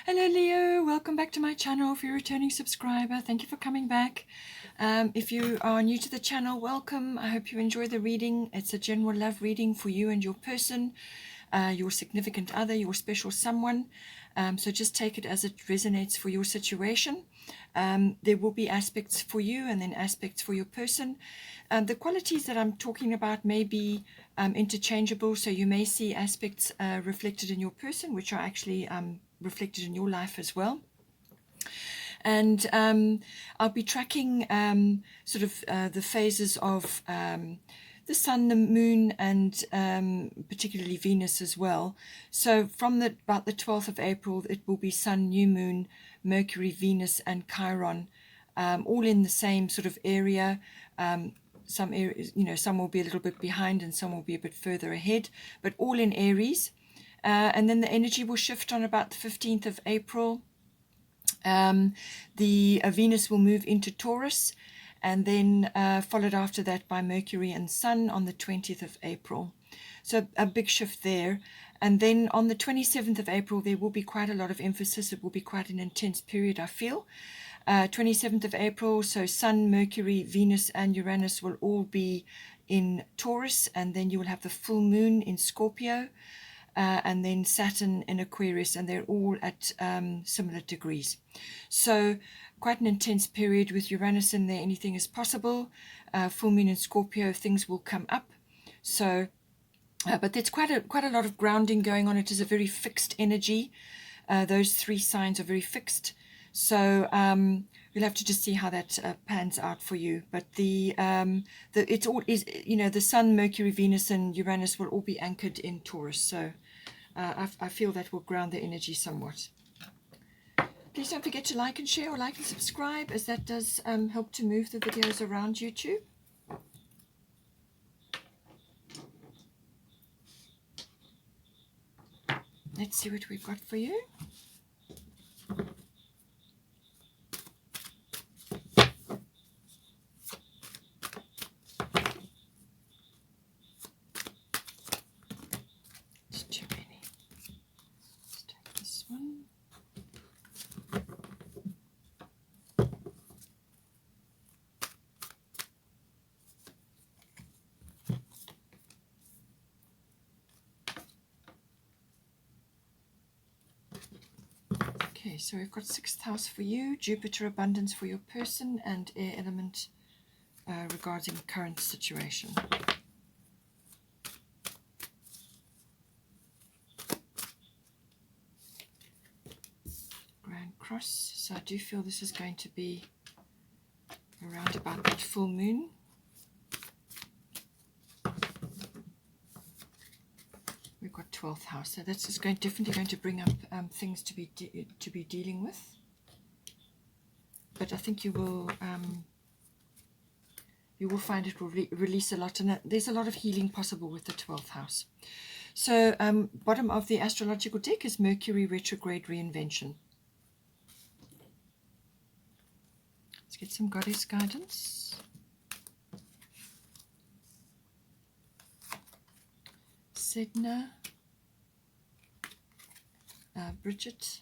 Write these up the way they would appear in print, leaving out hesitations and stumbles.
Hello Leo, welcome back to my channel. If you're a returning subscriber, thank you for coming back. If you are new to the channel, welcome. I hope you enjoy the reading. It's a general love reading for you and your person, your significant other, your special someone. So just take it as it resonates for your situation. There will be aspects for you and then aspects for your person. The qualities that I'm talking about may be interchangeable, so you may see aspects reflected in your person, which are actually reflected in your life as well. And I'll be tracking the phases of the sun, the moon, and particularly Venus as well. So from about the 12th of April, it will be sun, new moon, Mercury, Venus, and Chiron, all in the same sort of area. Some areas, some will be a little bit behind and some will be a bit further ahead, but all in Aries. And then the energy will shift on about the 15th of April. The Venus will move into Taurus, and then followed after that by Mercury and Sun on the 20th of April. So a big shift there. And then on the 27th of April, there will be quite a lot of emphasis. It will be quite an intense period, I feel. 27th of April, so Sun, Mercury, Venus, and Uranus will all be in Taurus, and then you will have the full moon in Scorpio, and then Saturn in Aquarius, and they're all at similar degrees. So quite an intense period with Uranus in there. Anything is possible. Full moon in Scorpio, things will come up. So, but there's quite a lot of grounding going on. It is a very fixed energy. Those three signs are very fixed. So you'll have to just see how that pans out for you. But it's all is the Sun, Mercury, Venus, and Uranus will all be anchored in Taurus. So I feel that will ground the energy somewhat. Please don't forget to like and share, or like and subscribe, as that does help to move the videos around YouTube. Let's see what we've got for you. It's too many. Let's take this one. Okay, so we've got 6th house for you, Jupiter abundance for your person, and air element regarding current situation. Grand Cross. So I do feel this is going to be around about that full moon. We've got 12th house, so that's just definitely going to bring up things to be dealing with. But I think you will find it will release a lot, and there's a lot of healing possible with the 12th house. So bottom of the astrological deck is Mercury retrograde reinvention. Let's get some goddess guidance. Sedna, Bridget,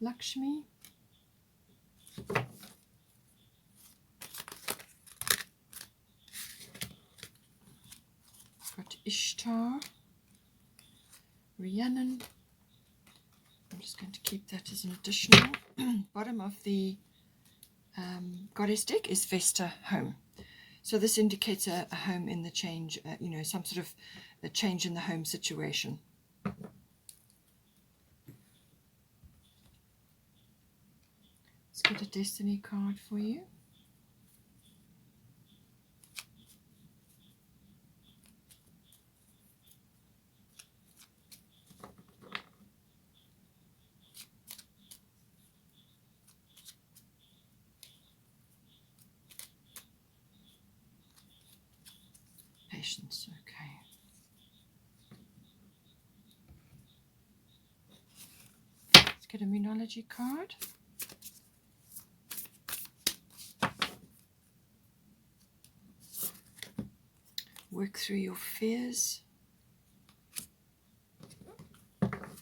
Lakshmi, got Ishtar, Rhiannon. I'm just going to keep that as an additional. Bottom of the goddess deck is Vesta, home. So this indicates a home in the change, some sort of a change in the home situation. Let's get a destiny card for you. Patience, okay. get a Moonology card. Work through your fears.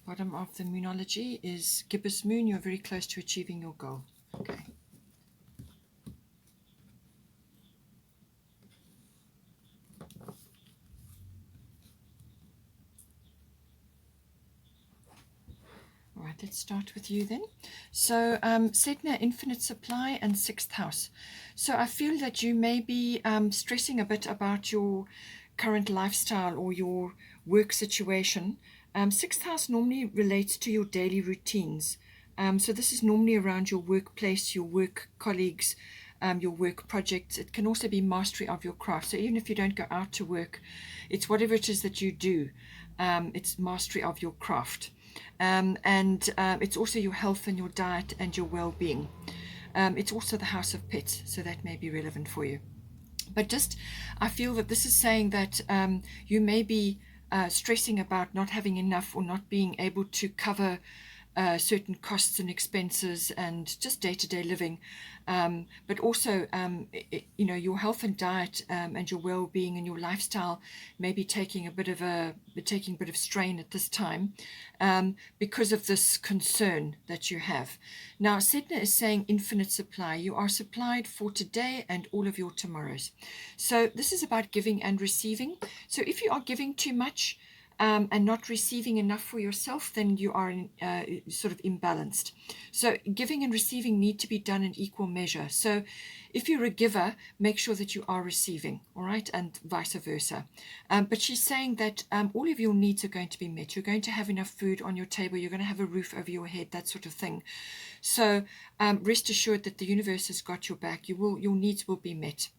Bottom of the Moonology is Gibbous Moon. You're very close to achieving your goal. Okay. All right, let's start with you then. So, Sedna, infinite supply and sixth house. So I feel that you may be stressing a bit about your current lifestyle or your work situation. Sixth house normally relates to your daily routines. So this is normally around your workplace, your work colleagues, your work projects. It can also be mastery of your craft. So even if you don't go out to work, it's whatever it is that you do. It's mastery of your craft. And it's also your health and your diet and your well-being. It's also the house of pets, so that may be relevant for you. But just, I feel that this is saying that you may be stressing about not having enough or not being able to cover certain costs and expenses and just day-to-day living, but also your health and diet and your well-being and your lifestyle may be taking a bit of strain at this time because of this concern that you have. Now Sedna is saying infinite supply. You are supplied for today and all of your tomorrows. So this is about giving and receiving. So if you are giving too much and not receiving enough for yourself, then you are sort of imbalanced. So giving and receiving need to be done in equal measure. So if you're a giver, make sure that you are receiving, all right, and vice versa. But she's saying that all of your needs are going to be met. You're going to have enough food on your table. You're going to have a roof over your head, that sort of thing. So rest assured that the universe has got your back. Your needs will be met.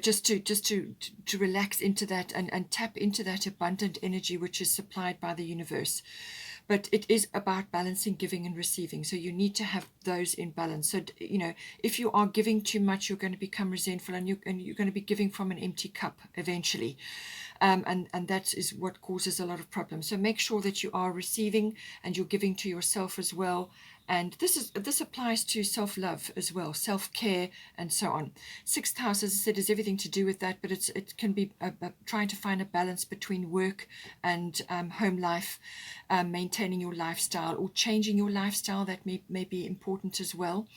Just to relax into that and tap into that abundant energy which is supplied by the universe. But it is about balancing giving and receiving. So you need to have those in balance. So, if you are giving too much, you're going to become resentful and you're going to be giving from an empty cup eventually. And that is what causes a lot of problems. So make sure that you are receiving and you're giving to yourself as well. And this applies to self-love as well, self-care and so on. Sixth house, as I said, has everything to do with that, but it can be trying to find a balance between work and home life, maintaining your lifestyle or changing your lifestyle. That may be important as well.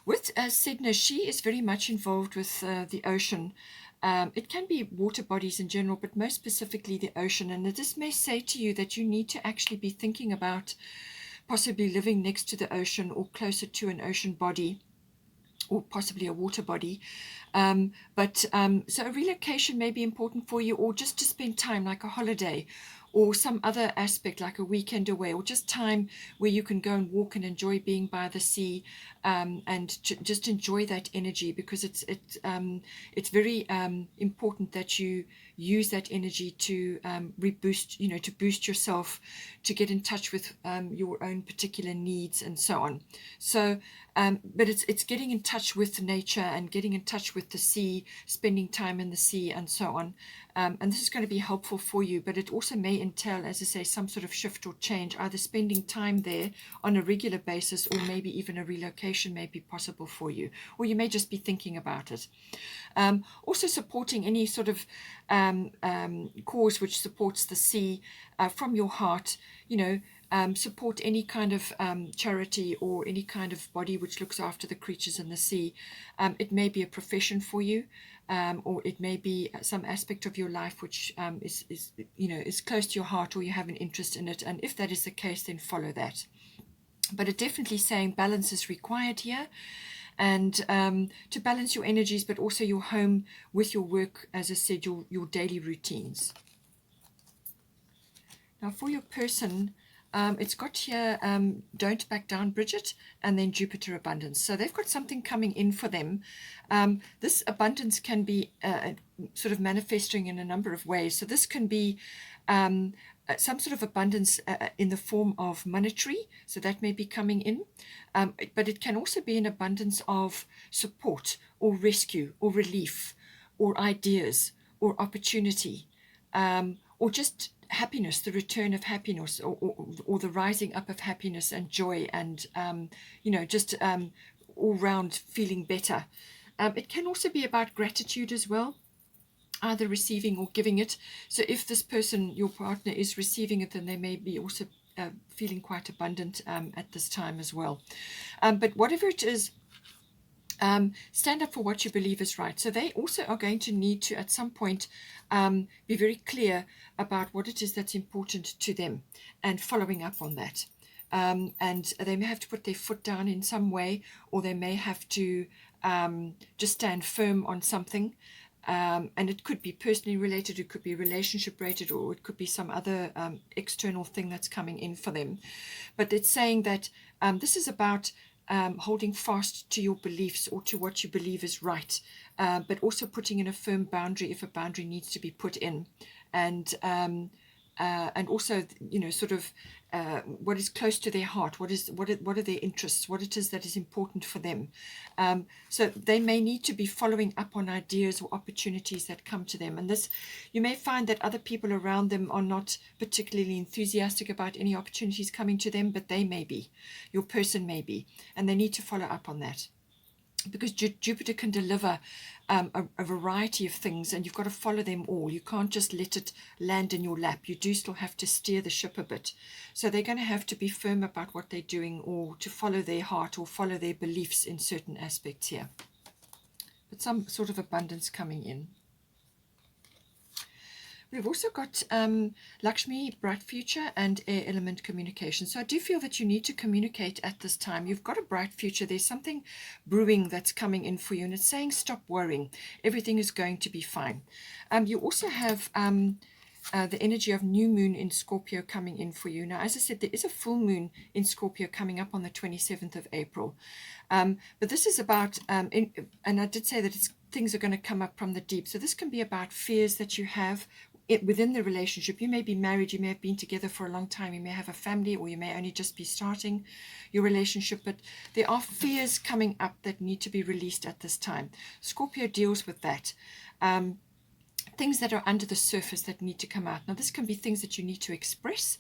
With Sedna, she is very much involved with the ocean. It can be water bodies in general, but most specifically the ocean. And this may say to you that you need to actually be thinking about possibly living next to the ocean or closer to an ocean body or possibly a water body. So a relocation may be important for you, or just to spend time like a holiday or some other aspect like a weekend away, or just time where you can go and walk and enjoy being by the sea, and just enjoy that energy, because it's very important that you use that energy to reboost, to boost yourself, to get in touch with your own particular needs and so on. So but it's getting in touch with nature and getting in touch with the sea, spending time in the sea and so on. And this is going to be helpful for you, but it also may entail, as I say, some sort of shift or change, either spending time there on a regular basis, or maybe even a relocation may be possible for you, or you may just be thinking about it. Also supporting any sort of cause which supports the sea from your heart, support any kind of charity or any kind of body which looks after the creatures in the sea. It may be a profession for you, or it may be some aspect of your life which is close to your heart, or you have an interest in it. And if that is the case, then follow that. But it's definitely saying balance is required here, and to balance your energies, but also your home with your work, as I said, your daily routines. Now for your person, it's got here, don't back down, Bridget, and then Jupiter abundance. So they've got something coming in for them. This abundance can be sort of manifesting in a number of ways. So this can be some sort of abundance in the form of monetary, so that may be coming in, but it can also be an abundance of support or rescue or relief or ideas or opportunity, or just happiness, the return of happiness, or the rising up of happiness and joy, and just all round feeling better. It can also be about gratitude as well, either receiving or giving it. So if this person, your partner, is receiving it, then they may be also feeling quite abundant at this time as well. But whatever it is, stand up for what you believe is right. So they also are going to need to, at some point, be very clear about what it is that's important to them and following up on that. And they may have to put their foot down in some way, or they may have to just stand firm on something. And it could be personally related, it could be relationship related, or it could be some other external thing that's coming in for them. But it's saying that this is about holding fast to your beliefs or to what you believe is right, but also putting in a firm boundary if a boundary needs to be put in, and also, sort of what is close to their heart, what are their interests, what it is that is important for them. So they may need to be following up on ideas or opportunities that come to them. And this, you may find that other people around them are not particularly enthusiastic about any opportunities coming to them, but they may be, your person may be, and they need to follow up on that. Because Jupiter can deliver a variety of things, and you've got to follow them all. You can't just let it land in your lap. You do still have to steer the ship a bit. So they're going to have to be firm about what they're doing, or to follow their heart or follow their beliefs in certain aspects here. But some sort of abundance coming in. We've also got Lakshmi, bright future, and air element communication. So I do feel that you need to communicate at this time. You've got a bright future. There's something brewing that's coming in for you, and it's saying stop worrying. Everything is going to be fine. You also have the energy of new moon in Scorpio coming in for you. Now, as I said, there is a full moon in Scorpio coming up on the 27th of April. But this is about, and I did say that things are going to come up from the deep. So this can be about fears that you have within the relationship. You may be married, you may have been together for a long time, you may have a family, or you may only just be starting your relationship, but there are fears coming up that need to be released at this time. Scorpio deals with that. Things that are under the surface that need to come out. Now, this can be things that you need to express,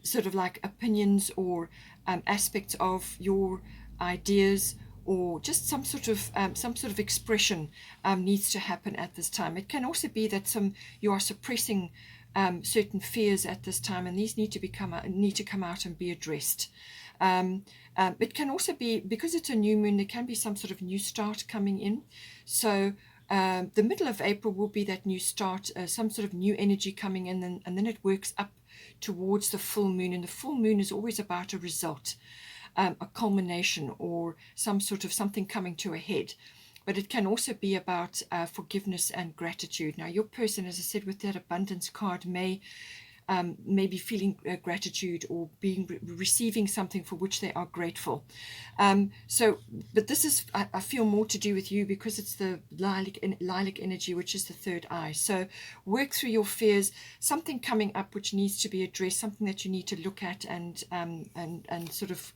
sort of like opinions or aspects of your ideas, or just some sort of expression needs to happen at this time. It can also be that you are suppressing certain fears at this time, and these need to come out and be addressed. It can also be, because it's a new moon, there can be some sort of new start coming in. So the middle of April will be that new start, some sort of new energy coming in, and then it works up towards the full moon. And the full moon is always about a result, a culmination, or some sort of something coming to a head. But it can also be about forgiveness and gratitude. Now, your person, as I said, with that abundance card, may be feeling gratitude, or receiving something for which they are grateful. But this is, I feel, more to do with you, because it's the lilac energy, which is the third eye. So work through your fears, something coming up which needs to be addressed, something that you need to look at and sort of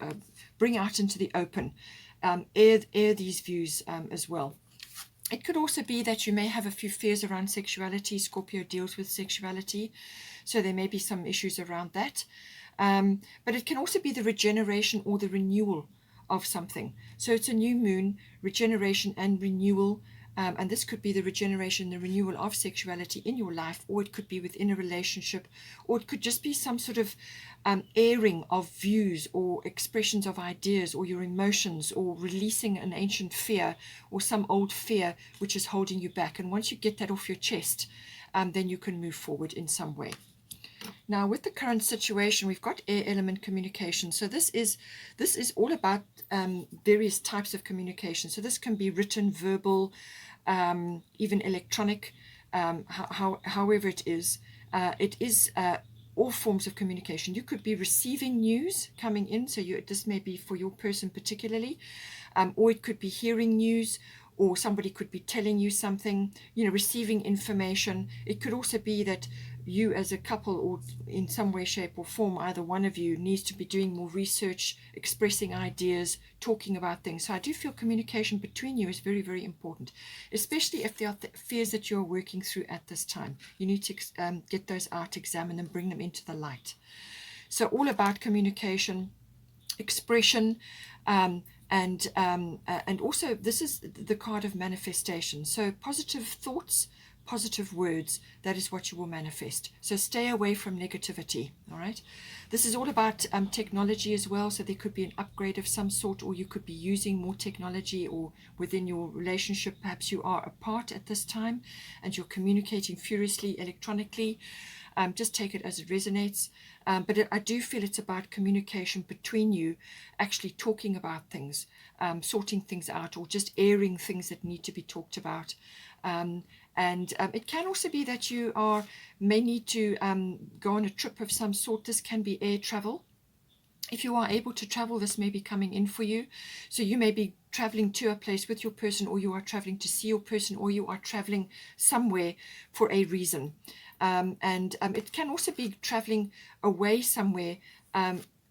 bring out into the open. Air these views as well. It could also be that you may have a few fears around sexuality. Scorpio deals with sexuality, so there may be some issues around that. But it can also be the regeneration or the renewal of something. So it's a new moon, regeneration and renewal. And this could be the regeneration, the renewal of sexuality in your life, or it could be within a relationship, or it could just be some sort of airing of views or expressions of ideas or your emotions, or releasing an ancient fear or some old fear which is holding you back. And once you get that off your chest, then you can move forward in some way. Now, with the current situation, we've got air element communication. So this is all about various types of communication. So this can be written, verbal, even electronic, however it is. It is all forms of communication. You could be receiving news coming in, so this may be for your person particularly, or it could be hearing news, or somebody could be telling you something, receiving information. It could also be that you as a couple, or in some way, shape or form, either one of you needs to be doing more research, expressing ideas, talking about things. So I do feel communication between you is very, very important, especially if there are fears that you're working through at this time. You need to get those out, examine them, bring them into the light. So all about communication, expression, and also this is the card of manifestation. So positive thoughts, positive words, that is what you will manifest. So stay away from negativity. All right, this is all about technology as well. So there could be an upgrade of some sort, or you could be using more technology, or within your relationship perhaps you are apart at this time and you're communicating furiously electronically. Just take it as it resonates. But I do feel it's about communication between you, actually talking about things, sorting things out, or just airing things that need to be talked about. And it can also be that you may need to go on a trip of some sort. This can be air travel. If you are able to travel, this may be coming in for you. So you may be traveling to a place with your person, or you are traveling to see your person, or you are traveling somewhere for a reason. It can also be traveling away somewhere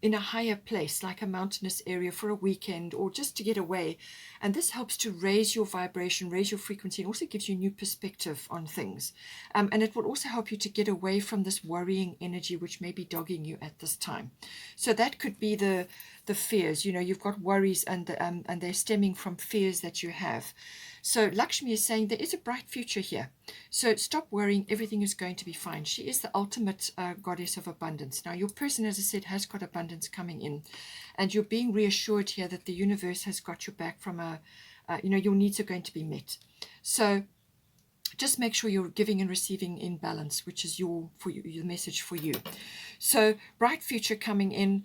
in a higher place, like a mountainous area for a weekend, or just to get away. And this helps to raise your vibration, raise your frequency, and also gives you new perspective on things. And it will also help you to get away from this worrying energy which may be dogging you at this time. So that could be the fears. You've got worries, and they're stemming from fears that you have. So Lakshmi is saying there is a bright future here. So stop worrying. Everything is going to be fine. She is the ultimate goddess of abundance. Now, your person, as I said, has got abundance coming in. And you're being reassured here that the universe has got your back from your needs are going to be met. So just make sure you're giving and receiving in balance, which is your message for you. So bright future coming in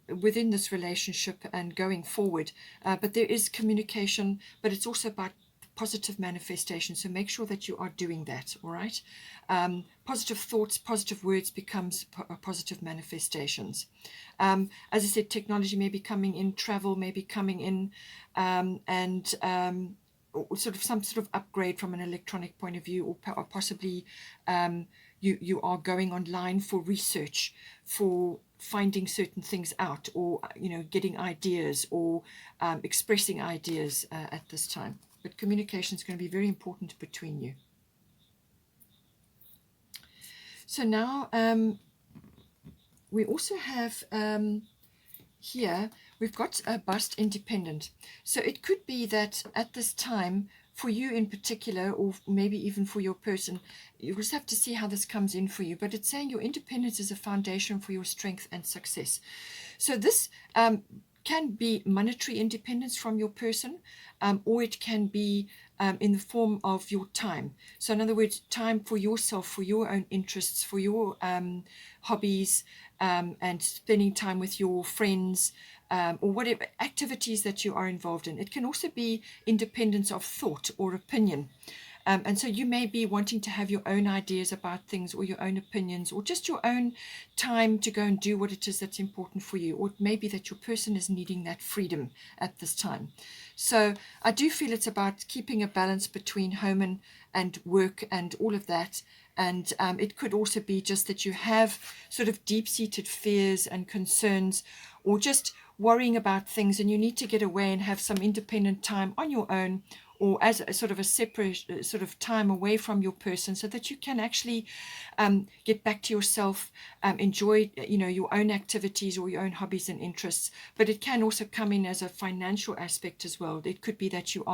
within this relationship and going forward. But there is communication, but it's also about positive manifestation. So make sure that you are doing that. All right. Positive thoughts, positive words becomes positive manifestations. As I said, technology may be coming in, travel may be coming in, sort of some sort of upgrade from an electronic point of view, or possibly you are going online for research, for finding certain things out, or getting ideas, or expressing ideas at this time. But communication is going to be very important between you. So now we also have here, we've got a bust independent. So it could be that at this time, for you in particular, or maybe even for your person, you just have to see how this comes in for you. But it's saying your independence is a foundation for your strength and success. So this can be monetary independence from your person, or it can be in the form of your time. So in other words, time for yourself, for your own interests, for your hobbies, and spending time with your friends, or whatever activities that you are involved in. It can also be independence of thought or opinion. And so you may be wanting to have your own ideas about things, or your own opinions, or just your own time to go and do what it is that's important for you. Or it may be that your person is needing that freedom at this time. So I do feel it's about keeping a balance between home and work and all of that. And it could also be just that you have sort of deep-seated fears and concerns, or just worrying about things, and you need to get away and have some independent time on your own, or as a sort of a separate sort of time away from your person, so that you can actually get back to yourself, enjoy your own activities or your own hobbies and interests. But it can also come in as a financial aspect as well. It could be that you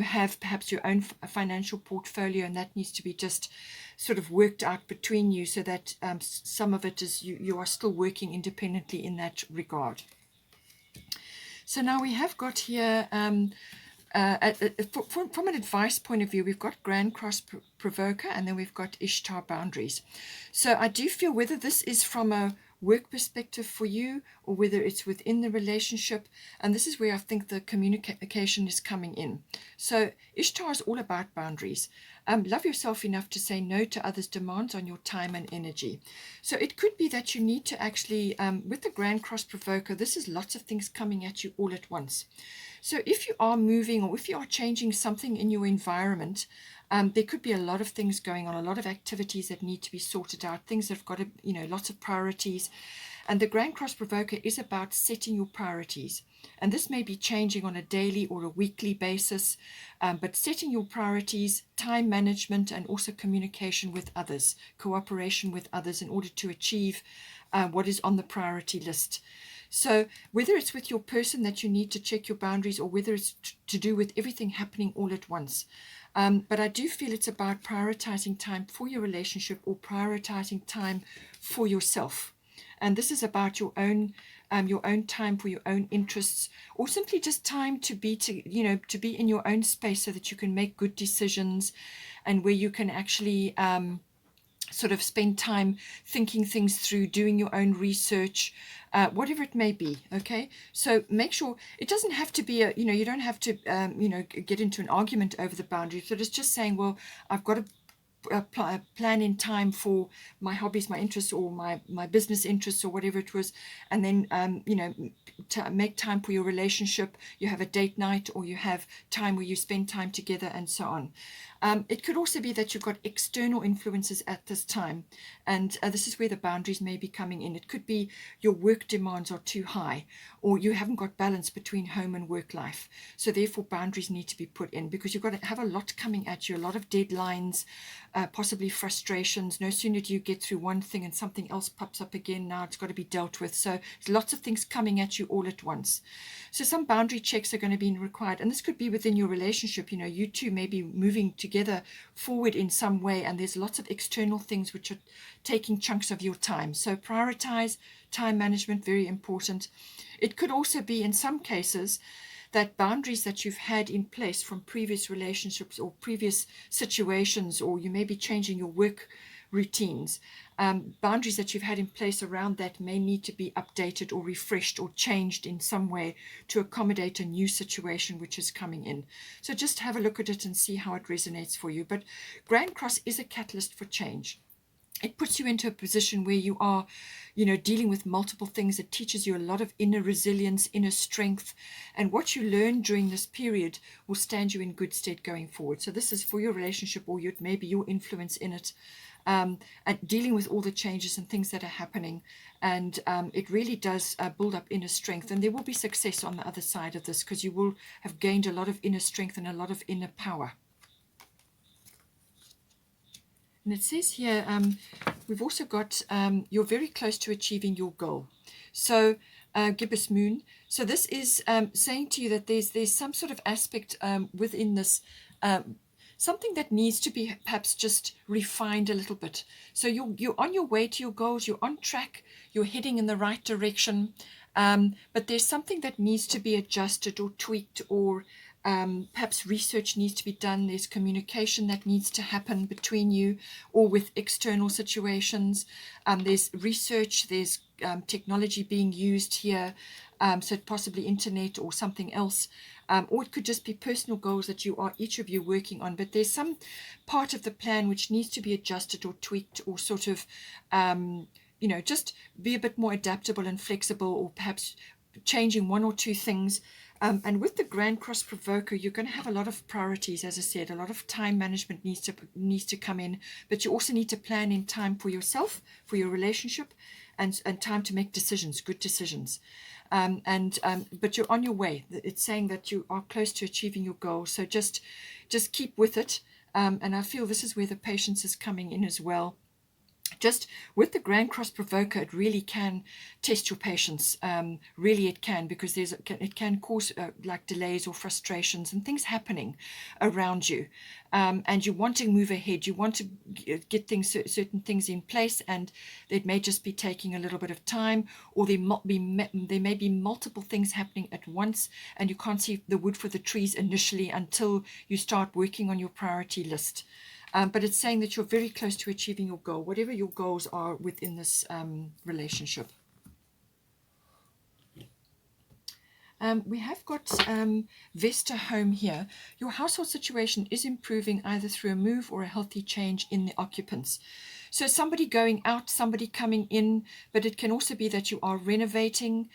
have perhaps your own financial portfolio, and that needs to be just sort of worked out between you, so that some of it is you are still working independently in that regard. So now we have got here, from an advice point of view, we've got Grand Cross Provoker, and then we've got Ishtar Boundaries. So I do feel whether this is from a work perspective for you, or whether it's within the relationship, and this is where I think the communication is coming in. So Ishtar is all about boundaries. Love yourself enough to say no to others' demands on your time and energy. So it could be that you need to actually, with the Grand Cross Provoker, this is lots of things coming at you all at once. So if you are moving or if you are changing something in your environment, there could be a lot of things going on, a lot of activities that need to be sorted out, things that have got to, lots of priorities. And the Grand Cross Provoker is about setting your priorities. And this may be changing on a daily or a weekly basis, but setting your priorities, time management, and also communication with others, cooperation with others in order to achieve what is on the priority list. So whether it's with your person that you need to check your boundaries, or whether it's to do with everything happening all at once. But I do feel it's about prioritizing time for your relationship or prioritizing time for yourself. And this is about your own time for your own interests, or simply just time to be in your own space so that you can make good decisions, and where you can actually sort of spend time thinking things through, doing your own research, whatever it may be. Okay, so make sure it doesn't have to be you don't have to get into an argument over the boundaries, but it's just saying, well, I've got to plan in time for my hobbies, my interests, or my business interests, or whatever it was, and then make time for your relationship. You have a date night, or you have time where you spend time together, and so on. It could also be that you've got external influences at this time, and this is where the boundaries may be coming in. It could be your work demands are too high, or you haven't got balance between home and work life. So therefore boundaries need to be put in, because you've got to have a lot coming at you, a lot of deadlines, possibly frustrations. No sooner do you get through one thing and something else pops up again. Now it's got to be dealt with. So there's lots of things coming at you all at once. So some boundary checks are going to be required, and this could be within your relationship. You two may be moving together forward in some way, and there's lots of external things which are taking chunks of your time. So prioritize time management, very important. It could also be, in some cases, that boundaries that you've had in place from previous relationships or previous situations, or you may be changing your work routines, boundaries that you've had in place around that may need to be updated or refreshed or changed in some way to accommodate a new situation which is coming in. So just have a look at it and see how it resonates for you. But Grand Cross is a catalyst for change. It puts you into a position where you are, dealing with multiple things. It teaches you a lot of inner resilience, inner strength. And what you learn during this period will stand you in good stead going forward. So this is for your relationship, or maybe your influence in it, and dealing with all the changes and things that are happening. And it really does build up inner strength. And there will be success on the other side of this, because you will have gained a lot of inner strength and a lot of inner power. And it says here, we've also got, you're very close to achieving your goal. So gibbous moon. So this is saying to you that there's some sort of aspect within this, something that needs to be perhaps just refined a little bit. So you're on your way to your goals, you're on track, you're heading in the right direction, but there's something that needs to be adjusted or tweaked, or perhaps research needs to be done. There's communication that needs to happen between you or with external situations. There's research, there's technology being used here, so possibly internet or something else. Or it could just be personal goals that each of you working on. But there's some part of the plan which needs to be adjusted or tweaked, or sort of, just be a bit more adaptable and flexible, or perhaps changing one or two things. And with the Grand Cross Provoker, you're going to have a lot of priorities. As I said, a lot of time management needs to come in, but you also need to plan in time for yourself, for your relationship, and time to make decisions, good decisions. But you're on your way. It's saying that you are close to achieving your goal. So just keep with it. And I feel this is where the patience is coming in as well. Just with the Grand Cross Provoker, it really can test your patience. Really it can, because it can cause like delays or frustrations and things happening around you. And you want to move ahead. You want to get certain things in place, and it may just be taking a little bit of time, or there may be multiple things happening at once, and you can't see the wood for the trees initially until you start working on your priority list. But it's saying that you're very close to achieving your goal, whatever your goals are within this relationship. We have got Vesta home here. Your household situation is improving either through a move or a healthy change in the occupants. So somebody going out, somebody coming in, but it can also be that you are renovating,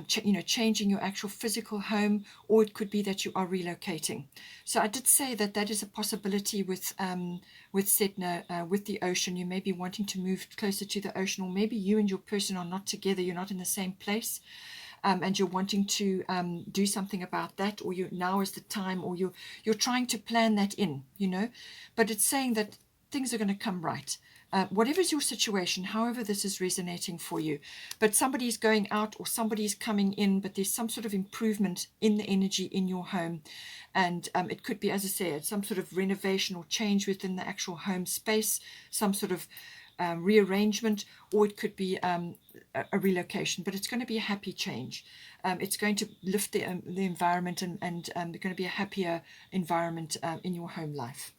changing your actual physical home, or it could be that you are relocating. So I did say that that is a possibility with Setna, with the ocean. You may be wanting to move closer to the ocean, or maybe you and your person are not together, you're not in the same place. And you're wanting to do something about that, or now is the time, or you're trying to plan that in, but it's saying that things are going to come right. Whatever is your situation, however this is resonating for you, but somebody's going out or somebody's coming in, but there's some sort of improvement in the energy in your home. And it could be, as I said, some sort of renovation or change within the actual home space, some sort of rearrangement, or it could be a relocation, but it's going to be a happy change. It's going to lift the environment, and there's going to be a happier environment in your home life.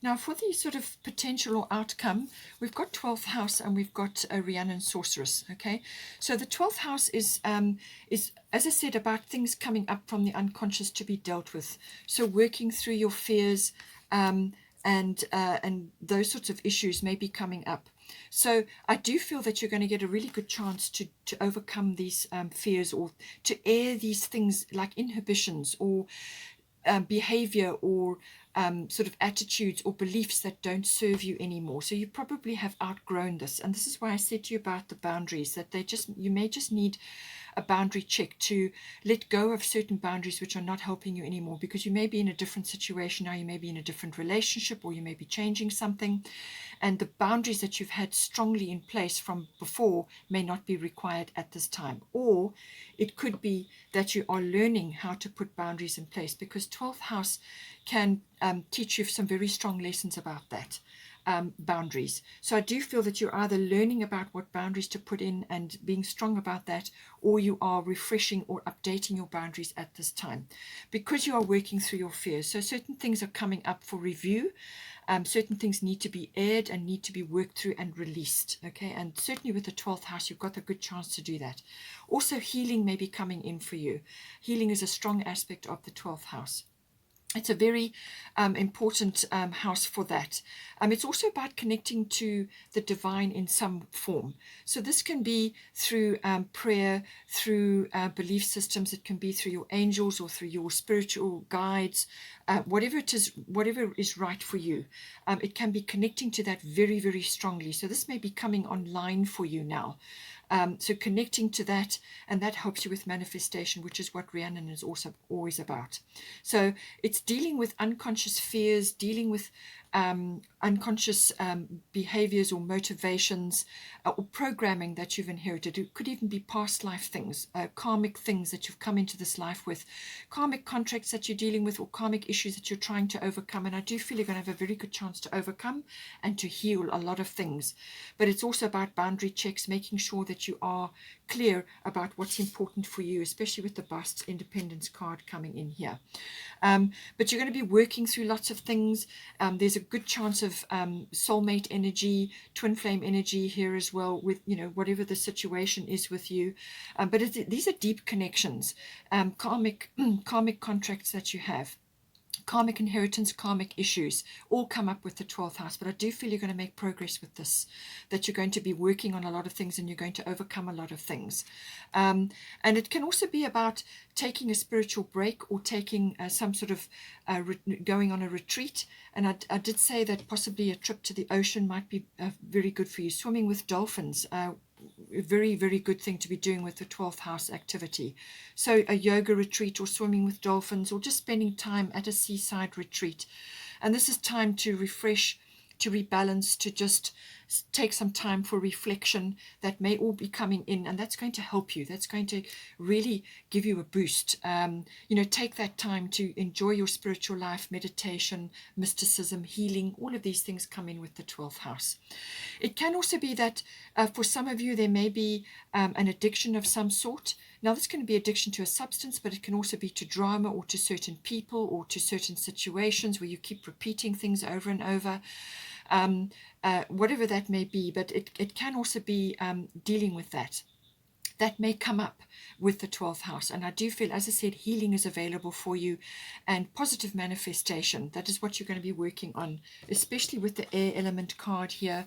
Now, for the sort of potential or outcome, we've got 12th house and we've got a Rhiannon sorceress. Okay, so the 12th house is, as I said, about things coming up from the unconscious to be dealt with. So working through your fears, and those sorts of issues may be coming up. So I do feel that you're going to get a really good chance to overcome these fears, or to air these things like inhibitions or behavior, or sort of attitudes or beliefs that don't serve you anymore. So you probably have outgrown this, and this is why I said to you about the boundaries, that you may just need a boundary check to let go of certain boundaries which are not helping you anymore, because you may be in a different situation now, you may be in a different relationship, or you may be changing something, and the boundaries that you've had strongly in place from before may not be required at this time. Or it could be that you are learning how to put boundaries in place, because 12th house can teach you some very strong lessons about that. Boundaries. So I do feel that you're either learning about what boundaries to put in and being strong about that, or you are refreshing or updating your boundaries at this time, because you are working through your fears. So certain things are coming up for review. Certain things need to be aired and need to be worked through and released. Okay, and certainly with the 12th house, you've got a good chance to do that. Also, healing may be coming in for you. Healing is a strong aspect of the 12th house. It's a very important house for that. It's also about connecting to the divine in some form. So this can be through prayer, through belief systems. It can be through your angels or through your spiritual guides, whatever is right for you. It can be connecting to that very, very strongly. So this may be coming online for you now. So connecting to that, and that helps you with manifestation, which is what Rhiannon is also always about. So it's dealing with unconscious fears, dealing with unconscious behaviors or motivations, or programming that you've inherited. It could even be past life things, karmic things that you've come into this life with, karmic contracts that you're dealing with, or karmic issues that you're trying to overcome. And I do feel you're going to have a very good chance to overcome and to heal a lot of things. But it's also about boundary checks, making sure that you are clear about what's important for you, especially with the bust independence card coming in here. But you're going to be working through lots of things. There's a good chance of soulmate energy, twin flame energy here as well, with whatever the situation is with you. But these are deep connections, karmic contracts that you have. Karmic inheritance, karmic issues all come up with the 12th house. But I do feel you're going to make progress with this, that you're going to be working on a lot of things and you're going to overcome a lot of things. And it can also be about taking a spiritual break, or taking some sort of going on a retreat. And I did say that possibly a trip to the ocean might be very good for you. Swimming with dolphins, a very, very good thing to be doing with the 12th house activity. So a yoga retreat, or swimming with dolphins, or just spending time at a seaside retreat. And this is time to refresh, to rebalance, to just take some time for reflection. That may all be coming in, and that's going to help you. That's going to really give you a boost. Take that time to enjoy your spiritual life, meditation, mysticism, healing. All of these things come in with the 12th house. It can also be that for some of you, there may be an addiction of some sort. Now, this can be addiction to a substance, but it can also be to drama, or to certain people, or to certain situations where you keep repeating things over and over. Whatever that may be, but it can also be dealing with that. that may come up with the 12th house. And I do feel, as I said, healing is available for you, and positive manifestation. That is what you're going to be working on, especially with the air element card here.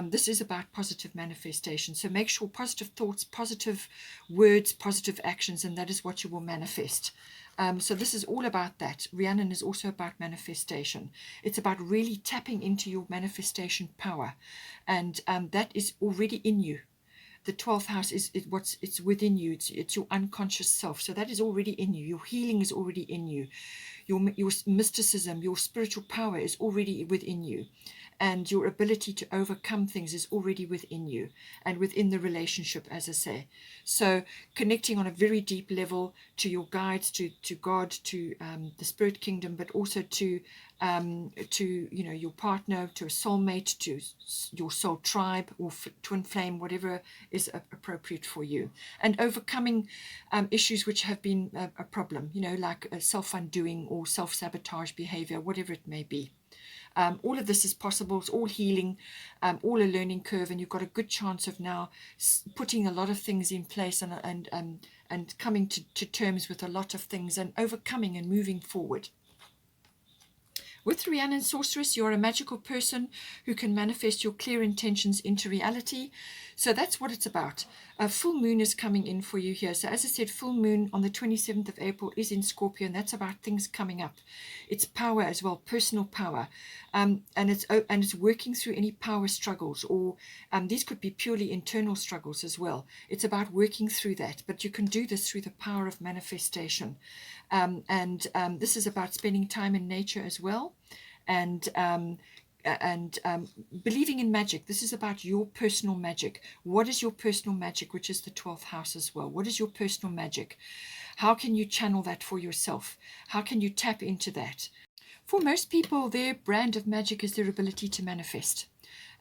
This is about positive manifestation. So make sure positive thoughts, positive words, positive actions, and that is what you will manifest. So this is all about that. Rhiannon is also about manifestation. It's about really tapping into your manifestation power, and that is already in you. The 12th house is it's within you. It's your unconscious self. So that is already in you. Your healing is already in you. Your mysticism, your spiritual power is already within you. And your ability to overcome things is already within you and within the relationship, as I say. So connecting on a very deep level to your guides, to God, to the spirit kingdom, but also to your partner, to a soulmate, to your soul tribe or twin flame, whatever is appropriate for you, and overcoming issues which have been a problem, like self-undoing or self-sabotage behavior, whatever it may be. All of this is possible. It's all healing, all a learning curve, and you've got a good chance of now putting a lot of things in place and coming to terms with a lot of things and overcoming and moving forward. With Rhiannon Sorceress, you're a magical person who can manifest your clear intentions into reality. So that's what it's about. A full moon is coming in for you here. So as I said, full moon on the 27th of April is in Scorpio, and that's about things coming up. It's power as well, personal power. And it's working through any power struggles, or these could be purely internal struggles as well. It's about working through that, but you can do this through the power of manifestation. This is about spending time in nature as well, and believing in magic. This is about your personal magic. What is your personal magic, which is the 12th house as well? What is your personal magic? How can you channel that for yourself? How can you tap into that? For most people, their brand of magic is their ability to manifest.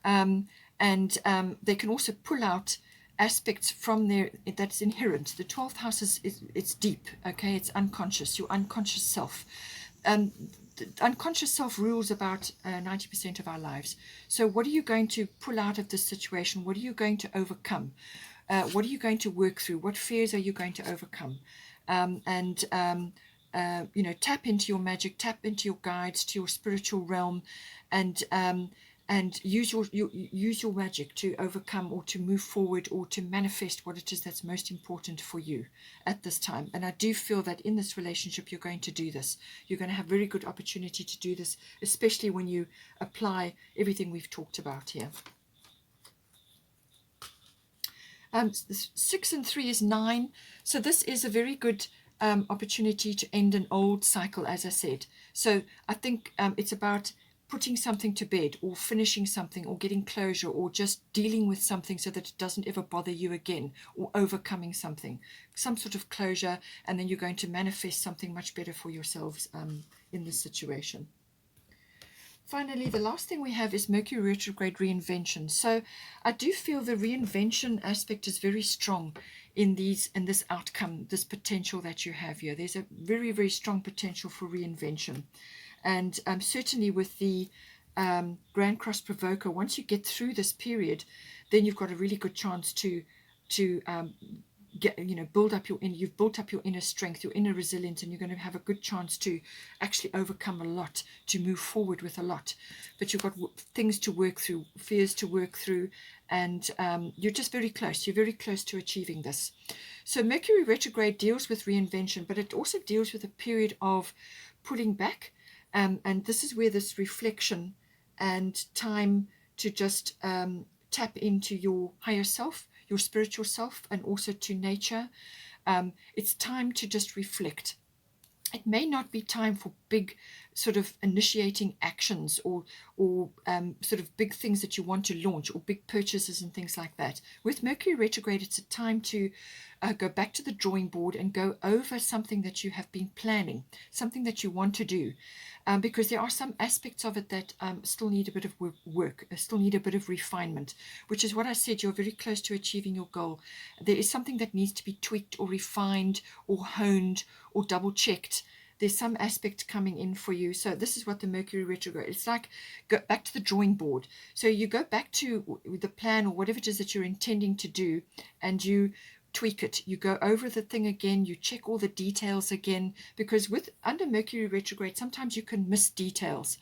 They can also pull out aspects from there that's inherent. The 12th house it's deep, okay? It's unconscious, your unconscious self. The unconscious self rules about 90% of our lives. So what are you going to pull out of this situation? What are you going to overcome? What are you going to work through? What fears are you going to overcome? Tap into your magic, tap into your guides, to your spiritual realm, and use your magic to overcome or to move forward or to manifest what it is that's most important for you at this time. And I do feel that in this relationship you're going to do this. You're going to have very good opportunity to do this, especially when you apply everything we've talked about here. 6 and 3 is 9. So this is a very good opportunity to end an old cycle, as I said. So I think it's about putting something to bed, or finishing something, or getting closure, or just dealing with something so that it doesn't ever bother you again, or overcoming something, some sort of closure, and then you're going to manifest something much better for yourselves in this situation. Finally, the last thing we have is Mercury retrograde reinvention. So I do feel the reinvention aspect is very strong in this outcome, this potential that you have here. There's a very, very strong potential for reinvention. And certainly with the Grand Cross Provoker, once you get through this period, then you've got a really good chance to build up you've built up your inner strength, your inner resilience, and you're going to have a good chance to actually overcome a lot, to move forward with a lot. But you've got things to work through, fears to work through, and you're just very close. You're very close to achieving this. So Mercury retrograde deals with reinvention, but it also deals with a period of pulling back. And this is where this reflection and time to just tap into your higher self, your spiritual self, and also to nature. It's time to just reflect. It may not be time for big sort of initiating actions or sort of big things that you want to launch, or big purchases and things like that. With Mercury retrograde, it's a time to go back to the drawing board and go over something that you have been planning, something that you want to do. Because there are some aspects of it that still need a bit of work, still need a bit of refinement, which is what I said, you're very close to achieving your goal. There is something that needs to be tweaked or refined or honed or double checked. There's some aspect coming in for you. So this is what the Mercury retrograde, it's like go back to the drawing board. So you go back to the plan or whatever it is that you're intending to do, and you tweak it. You go over the thing again, you check all the details again, because with under Mercury retrograde, sometimes you can miss details.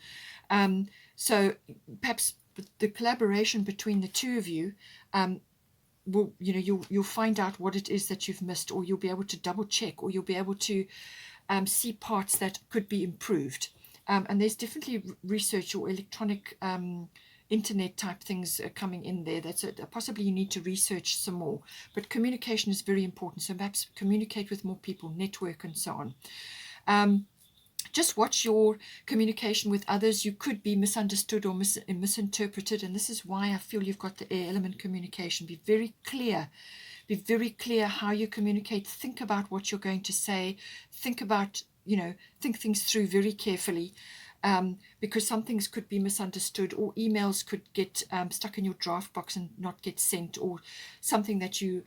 So perhaps the collaboration between the two of you will, you'll find out what it is that you've missed, or you'll be able to double check, or you'll be able to see parts that could be improved. And there's definitely research or electronic internet type things coming in there. That's possibly you need to research some more. But communication is very important. So perhaps communicate with more people, network, and so on. Just watch your communication with others. You could be misunderstood or misinterpreted, and this is why I feel you've got the air element communication. Be very clear. Be very clear how you communicate. Think about what you're going to say. Think about, think things through very carefully. Because some things could be misunderstood, or emails could get stuck in your draft box and not get sent, or something that you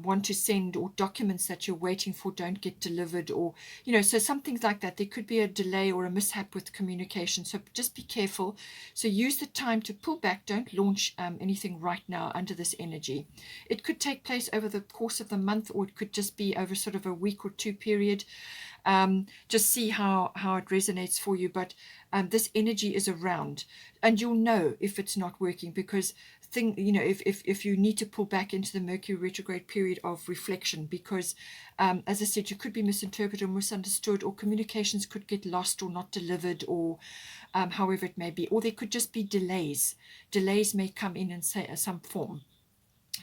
want to send, or documents that you're waiting for don't get delivered, or so some things like that. There could be a delay or a mishap with communication, so just be careful. So use the time to pull back. Don't launch anything right now under this energy. It could take place over the course of the month, or it could just be over sort of a week or two period. Just see how it resonates for you. But this energy is around, and you'll know if it's not working, because if you need to pull back into the Mercury retrograde period of reflection, because as I said, you could be misinterpreted or misunderstood, or communications could get lost or not delivered, or however it may be, or there could just be delays. Delays may come in some form.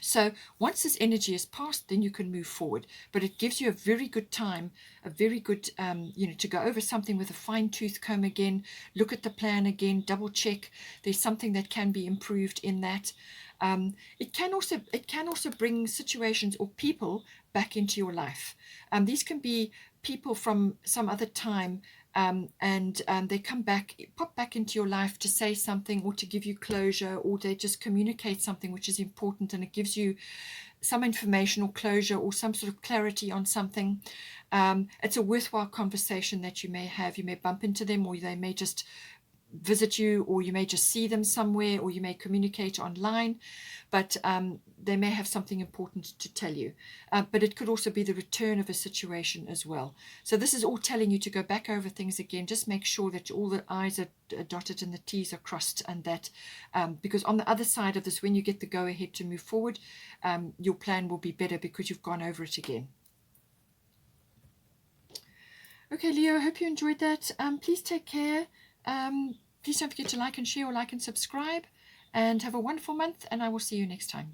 So once this energy is passed, then you can move forward. But it gives you a very good time, a very good, to go over something with a fine-tooth comb again, look at the plan again, double check. There's something that can be improved in that. It can also bring situations or people back into your life. These can be people from some other time, and they pop back into your life to say something, or to give you closure, or they just communicate something which is important, and it gives you some information or closure or some sort of clarity on something. It's a worthwhile conversation that you may have. You may bump into them, or they may just visit you, or you may just see them somewhere, or you may communicate online, but they may have something important to tell you. But it could also be the return of a situation as well. So this is all telling you to go back over things again. Just make sure that all the I's are dotted and the T's are crossed, and that because on the other side of this, when you get the go ahead to move forward, your plan will be better because you've gone over it again. Okay, Leo, I hope you enjoyed that. Please take care. Please don't forget to like and share, or like and subscribe, and have a wonderful month, and I will see you next time.